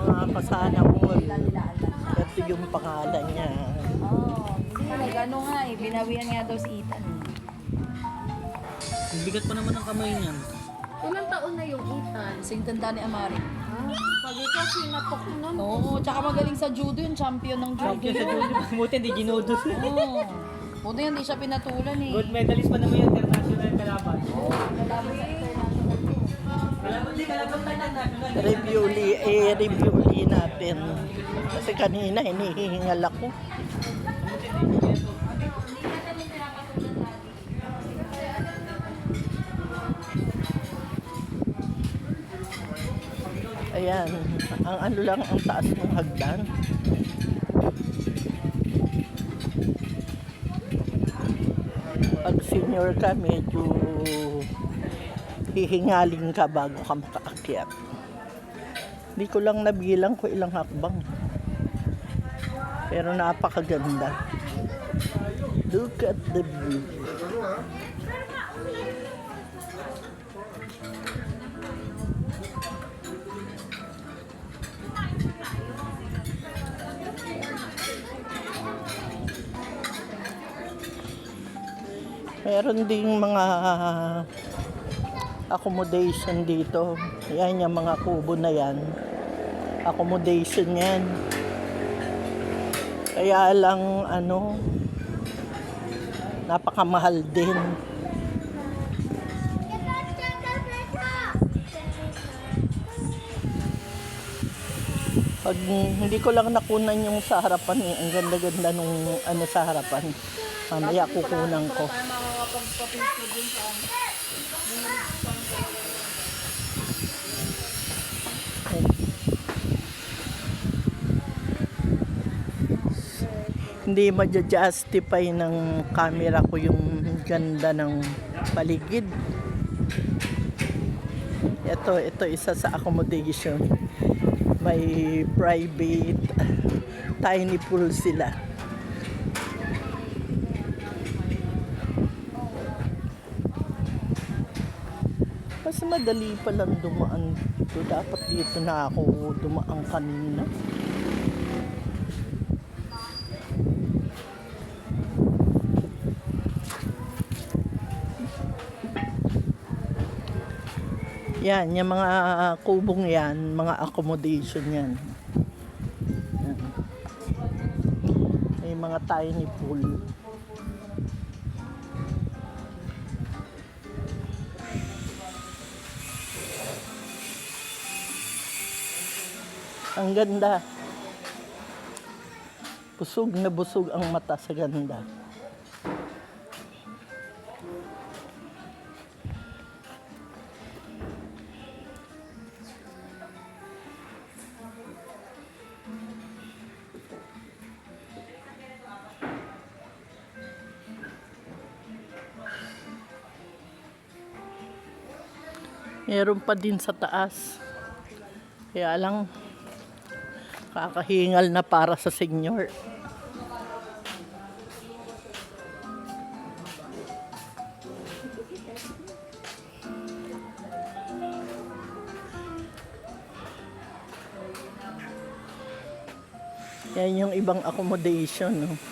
mga kasana all. Ito yung pangalan niya. Gano nga eh, binawian nga daw si Ethan. Ang bigat pa naman ang kamay niyan. Ilang taon na yung Ethan? Sing tanda ni Amari. Pag ikaw sinapok nun. Oo, tsaka magaling sa judo yun, champion ng judo. Champion sa judo. Buti hindi ginudo. Oo. Buti hindi siya pinatulan eh. Gold medalist pa naman yung international kalaban. Kalaban sa international. Kalaban tayo ng national. Review natin. Kasi kanina hinihingal ako. Ayan, ang ano lang ang taas ng hagdan. Pag senior ka, medyo hihingaling ka bago ka makaakyat. Hindi ko lang nabilang ko ilang hakbang. Pero napakaganda. Look at the view. Meron ding mga accommodation dito. Yan yung mga kubo na yan. Accommodation yan. Kaya lang ano, napakamahal din. Pag hindi ko lang nakunan yung sa harapan eh. Ang ganda-ganda nung ano sa harapan. Mamaya kukunan ko. Hindi ma-justify ng camera ko yung ganda ng paligid. Ito isa sa accommodation. May private tiny pool sila. Mas madali palang dumaan dito. Dapat dito na ako dumaan kanina. Yan, yung mga kubong yan, mga accommodation yan. Yan. May mga tiny pool. Ang ganda. Busog na busog ang mata sa ganda. Meron pa din sa taas. Kaya lang, kakahingal na para sa senior. Yan yung ibang accommodation, no?